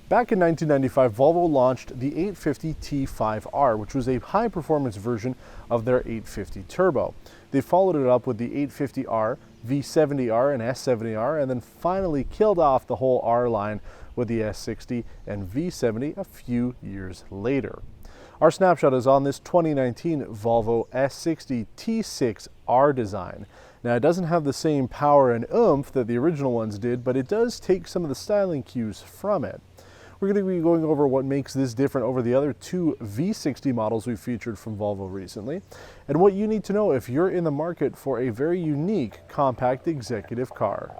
Back in 1995, Volvo launched the 850 T5R, which was a high-performance version of their 850 Turbo. They followed it up with the 850R, V70R, and S60R, and then finally killed off the whole R line with the S60 and V70 a few years later. Our snapshot is on this 2019 Volvo S60 T6 R-Design. Now, it doesn't have the same power and oomph that the original ones did, but it does take some of the styling cues from it. We're going to be going over what makes this different over the other two V60 models we've featured from Volvo recently, and what you need to know if you're in the market for a very unique compact executive car.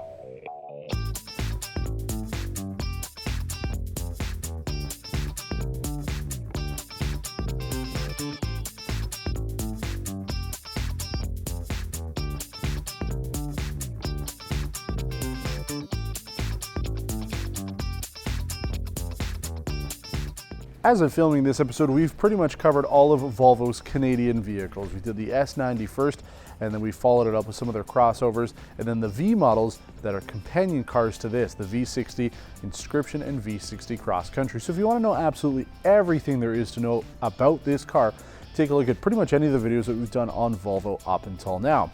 As of filming this episode, we've pretty much covered all of Volvo's Canadian vehicles. We did the S90 first, and then we followed it up with some of their crossovers, and then the V models that are companion cars to this, the V60 Inscription and V60 Cross Country. So if you want to know absolutely everything there is to know about this car, take a look at pretty much any of the videos that we've done on Volvo up until now.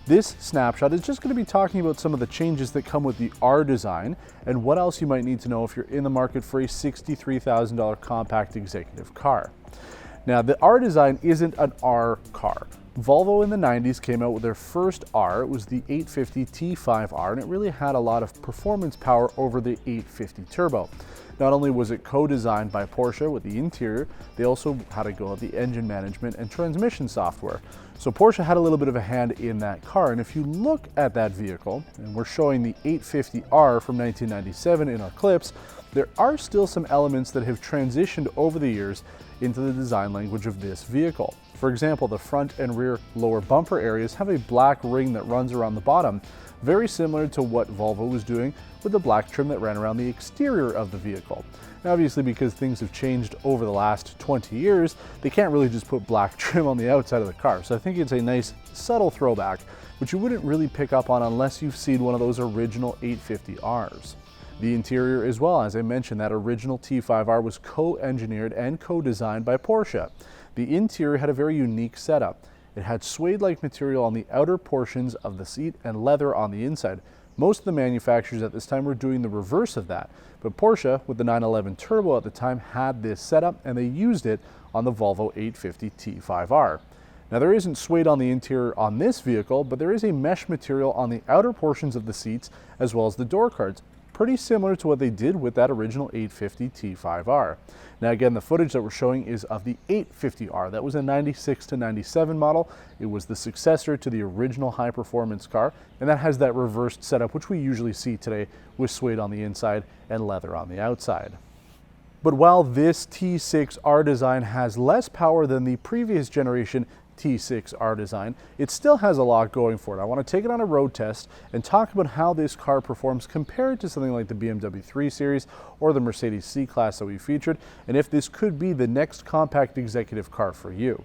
This snapshot is just going to be talking about some of the changes that come with the R-Design and what else you might need to know if you're in the market for a $63,000 compact executive car. Now, the R-Design isn't an R car. Volvo in the 90s came out with their first R. It was the 850 T5R, and it really had a lot of performance power over the 850 Turbo. Not only was it co-designed by Porsche with the interior, they also had a go at the engine management and transmission software. So Porsche had a little bit of a hand in that car, and if you look at that vehicle, and we're showing the 850R from 1997 in our clips, there are still some elements that have transitioned over the years into the design language of this vehicle. For example, the front and rear lower bumper areas have a black ring that runs around the bottom, very similar to what Volvo was doing with the black trim that ran around the exterior of the vehicle. Now, obviously, because things have changed over the last 20 years, they can't really just put black trim on the outside of the car. So I think it's a nice subtle throwback, which you wouldn't really pick up on unless you've seen one of those original 850Rs. The interior as well, as I mentioned, that original T5R was co-engineered and co-designed by Porsche. The interior had a very unique setup. It had suede-like material on the outer portions of the seat and leather on the inside. Most of the manufacturers at this time were doing the reverse of that, but Porsche, with the 911 Turbo at the time, had this setup, and they used it on the Volvo 850 T5R. Now, there isn't suede on the interior on this vehicle, but there is a mesh material on the outer portions of the seats as well as the door cards, pretty similar to what they did with that original 850 T5R. Now, again, the footage that we're showing is of the 850R. That was a 96 to 97 model. It was the successor to the original high-performance car, and that has that reversed setup, which we usually see today with suede on the inside and leather on the outside. But while this T6 R-Design has less power than the previous generation T6 R-Design, it still has a lot going for it. I want to take it on a road test and talk about how this car performs compared to something like the BMW 3 Series or the Mercedes C-Class that we featured, and if this could be the next compact executive car for you.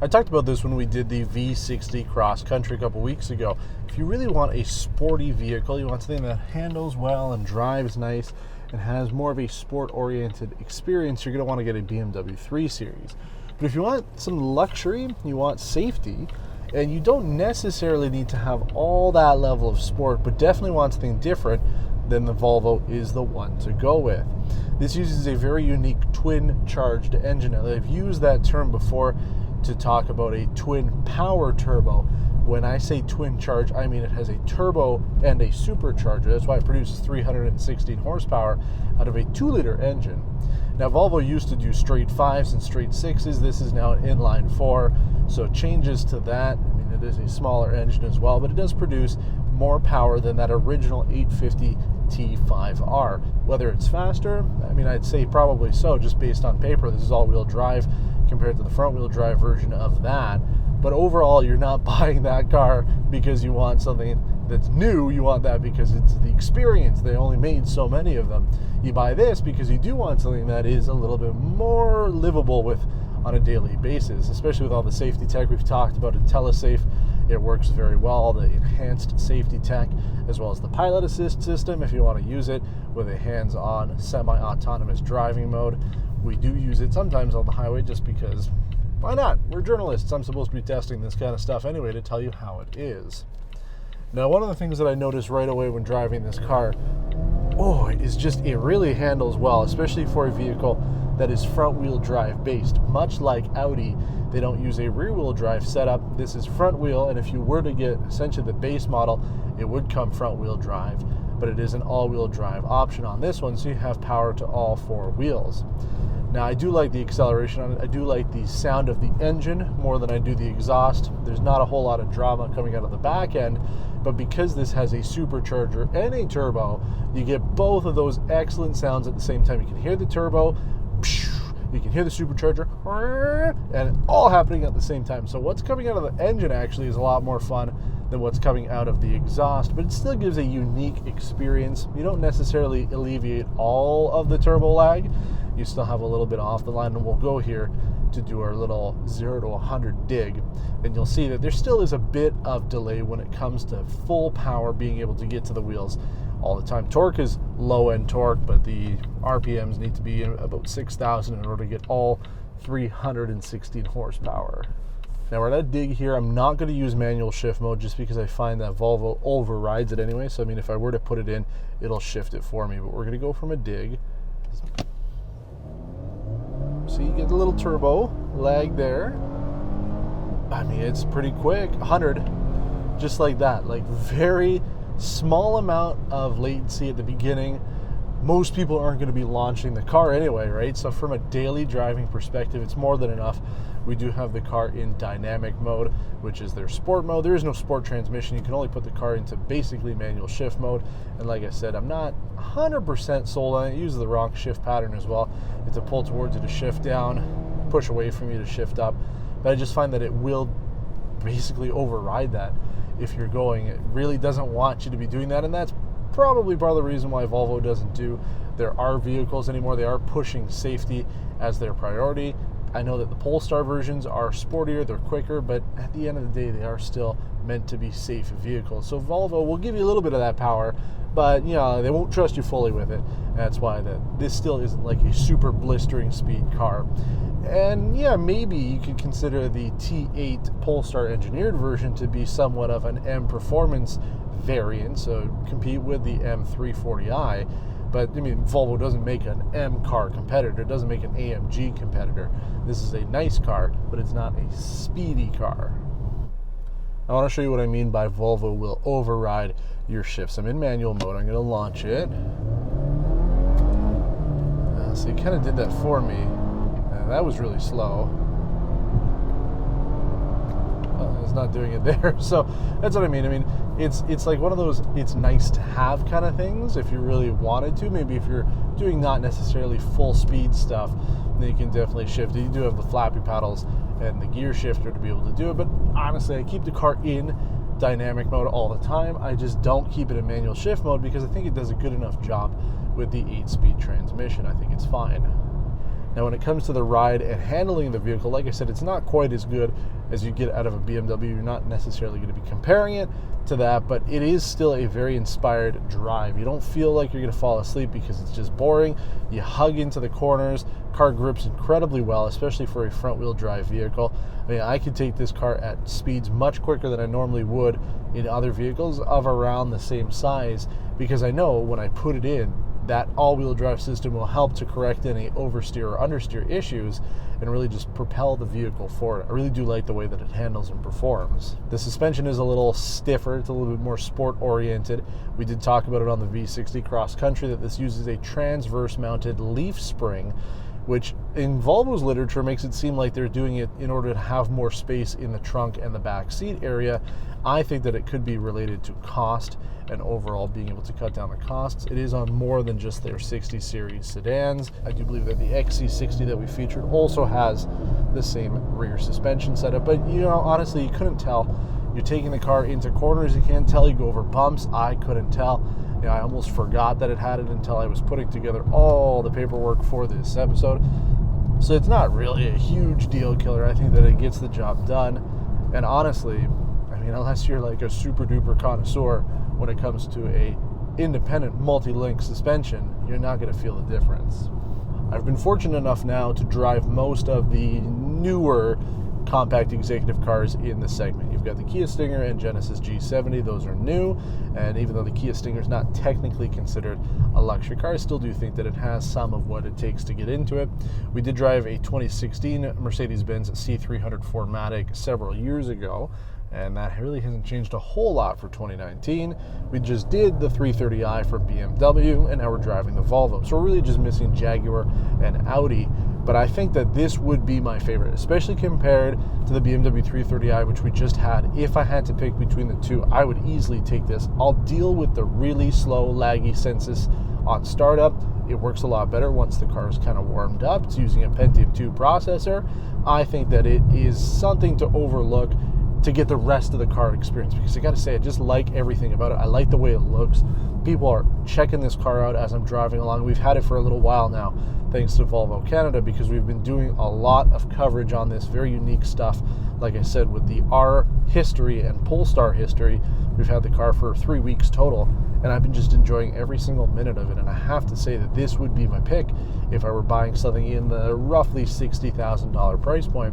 I talked about this when we did the V60 Cross Country a couple weeks ago. If you really want a sporty vehicle, you want something that handles well and drives nice and has more of a sport-oriented experience, you're going to want to get a BMW 3 Series. But if you want some luxury, you want safety, and you don't necessarily need to have all that level of sport, but definitely want something different, then the Volvo is the one to go with. This uses a very unique twin-charged engine. Now, they've used that term before to talk about a twin power turbo. When I say twin charge, I mean it has a turbo and a supercharger. That's why it produces 316 horsepower out of a 2-liter engine. Now, Volvo used to do straight 5s and straight 6s. This is now an inline 4, so changes to that. I mean, it is a smaller engine as well, but it does produce more power than that original 850 T5R. Whether it's faster, I mean, I'd say probably so, just based on paper. This is all-wheel drive compared to the front-wheel drive version of that. But overall, you're not buying that car because you want something that's new. You want that because it's the experience. They only made so many of them. You buy this because you do want something that is a little bit more livable with on a daily basis, especially with all the safety tech we've talked about, IntelliSafe it works very well. The enhanced safety tech, as well as the pilot assist system, if you want to use it with a hands-on semi-autonomous driving mode. We do use it sometimes on the highway just because, why not? We're journalists. I'm supposed to be testing this kind of stuff anyway to tell you how it is. Now, one of the things that I noticed right away when driving this car, is just it really handles well, especially for a vehicle that is front-wheel drive based. Much like Audi, they don't use a rear-wheel drive setup. This is front-wheel, and if you were to get essentially the base model, it would come front-wheel drive, but it is an all-wheel drive option on this one, so you have power to all four wheels. Now, I do like the acceleration on it. I do like the sound of the engine more than I do the exhaust. There's not a whole lot of drama coming out of the back end, but because this has a supercharger and a turbo, you get both of those excellent sounds at the same time. You can hear the turbo, you can hear the supercharger, and all happening at the same time. So what's coming out of the engine actually is a lot more fun than what's coming out of the exhaust, but it still gives a unique experience. You don't necessarily alleviate all of the turbo lag. You still have a little bit off the line, and we'll go here to do our little 0 to 100 dig, and you'll see that there still is a bit of delay when it comes to full power being able to get to the wheels all the time. Torque is low-end torque, but the RPMs need to be about 6,000 in order to get all 316 horsepower. Now we're at a dig here. I'm not going to use manual shift mode just because I find that Volvo overrides it anyway. So I mean, if I were to put it in, it'll shift it for me, but we're going to go from a dig. So you get a little turbo lag there. I mean, it's pretty quick. 100, just like that. Like, very small amount of latency at the beginning. Most people aren't going to be launching the car anyway, right? So from a daily driving perspective, it's more than enough. We do have the car in dynamic mode, which is their sport mode. There is no sport transmission. You can only put the car into basically manual shift mode. And like I said, I'm not 100% sold on it. It uses the wrong shift pattern as well. It's a pull towards you to shift down, push away from you to shift up. But I just find that it will basically override that if you're going. It really doesn't want you to be doing that, and that's probably part of the reason why Volvo doesn't do their R vehicles anymore. They are pushing safety as their priority. I know that the Polestar versions are sportier, they're quicker, but at the end of the day, they are still meant to be safe vehicles. So Volvo will give you a little bit of that power, but they won't trust you fully with it. That's why this still isn't like a super blistering speed car. And yeah, maybe you could consider the T8 Polestar engineered version to be somewhat of an M performance variant, so compete with the M340i. But I mean, Volvo doesn't make an M car competitor, it doesn't make an AMG competitor. This is a nice car, but it's not a speedy car. I want to show you what I mean by Volvo will override your shifts. I'm in manual mode. I'm going to launch it. So you kind of did that for me. That was really slow. It's not doing it there. So that's what I mean. I mean, it's like one of those it's nice to have kind of things if you really wanted to. Maybe if you're doing not necessarily full speed stuff, then you can definitely shift it. You do have the flappy paddles and the gear shifter to be able to do it. But honestly, I keep the car in dynamic mode all the time. I just don't keep it in manual shift mode because I think it does a good enough job with the 8-speed transmission. I think it's fine. Now, when it comes to the ride and handling the vehicle, like I said, it's not quite as good as you get out of a BMW. You're not necessarily going to be comparing it to that, but it is still a very inspired drive. You don't feel like you're going to fall asleep because it's just boring. You hug into the corners. Car grips incredibly well, especially for a front-wheel drive vehicle. I mean, I could take this car at speeds much quicker than I normally would in other vehicles of around the same size, because I know when I put it in, that all-wheel drive system will help to correct any oversteer or understeer issues and really just propel the vehicle forward. I really do like the way that it handles and performs. The suspension is a little stiffer. It's a little bit more sport-oriented. We did talk about it on the V60 Cross Country that this uses a transverse-mounted leaf spring, which in Volvo's literature makes it seem like they're doing it in order to have more space in the trunk and the back seat area. I think that it could be related to cost and overall being able to cut down the costs. It is on more than just their 60 series sedans. I do believe that the XC60 that we featured also has the same rear suspension setup, but honestly, you couldn't tell. You're taking the car into corners, you can't tell. You go over bumps, I couldn't tell. I almost forgot that it had it until I was putting together all the paperwork for this episode. So it's not really a huge deal killer. I think that it gets the job done. And honestly, mean, unless you're like a super duper connoisseur when it comes to a independent multi-link suspension, you're not going to feel the difference. I've been fortunate enough now to drive most of the newer compact executive cars in the segment. You've got the Kia Stinger and Genesis G70, those are new, and even though the Kia Stinger is not technically considered a luxury car, I still do think that it has some of what it takes to get into it. We did drive a 2016 Mercedes-Benz C300 4MATIC several years ago, and that really hasn't changed a whole lot for 2019. We just did the 330i from BMW, and now we're driving the Volvo. So we're really just missing Jaguar and Audi, but I think that this would be my favorite, especially compared to the BMW 330i, which we just had. If I had to pick between the two, I would easily take this. I'll deal with the really slow, laggy senses on startup. It works a lot better once the car is kind of warmed up. It's using a Pentium 2 processor. I think that it is something to overlook to get the rest of the car experience, because I gotta say, I just like everything about it. I like the way it looks. People are checking this car out as I'm driving along. We've had it for a little while now, thanks to Volvo Canada, because we've been doing a lot of coverage on this very unique stuff. Like I said, with the R history and Polestar history, we've had the car for 3 weeks total, and I've been just enjoying every single minute of it. And I have to say that this would be my pick if I were buying something in the roughly $60,000 price point.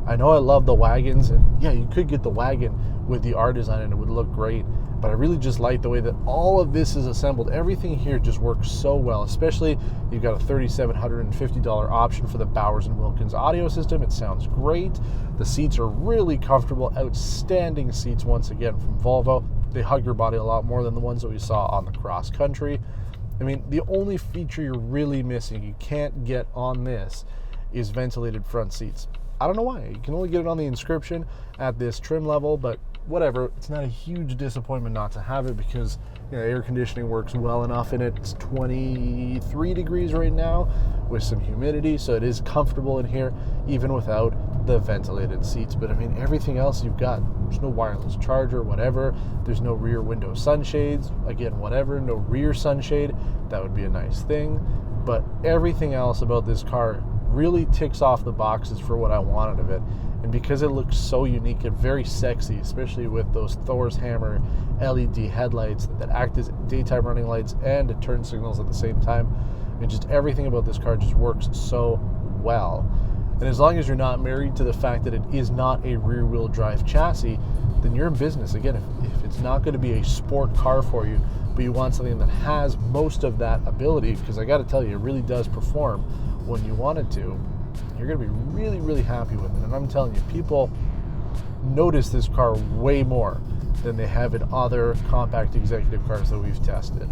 I know I love the wagons, and yeah, you could get the wagon with the R-Design and it would look great, but I really just like the way that all of this is assembled. Everything here just works so well, especially you've got a $3,750 option for the Bowers & Wilkins audio system. It sounds great. The seats are really comfortable, outstanding seats once again from Volvo. They hug your body a lot more than the ones that we saw on the cross country. I mean, the only feature you're really missing, you can't get on this, is ventilated front seats. I don't know why. You can only get it on the inscription at this trim level, but whatever. It's not a huge disappointment not to have it, because air conditioning works well enough in it. It's 23 degrees right now with some humidity, so it is comfortable in here even without the ventilated seats. But I mean, everything else you've got, there's no wireless charger, whatever. There's no rear window sunshades, again, whatever. No rear sunshade, that would be a nice thing. But everything else about this car really ticks off the boxes for what I wanted of it. And because it looks so unique and very sexy, especially with those Thor's Hammer LED headlights that act as daytime running lights and turn signals at the same time, I mean, just everything about this car just works so well. And as long as you're not married to the fact that it is not a rear-wheel drive chassis, then you're in business. Again, if it's not going to be a sport car for you, but you want something that has most of that ability, because I got to tell you, it really does perform when you want it to, you're going to be really, really happy with it. And I'm telling you, people notice this car way more than they have in other compact executive cars that we've tested.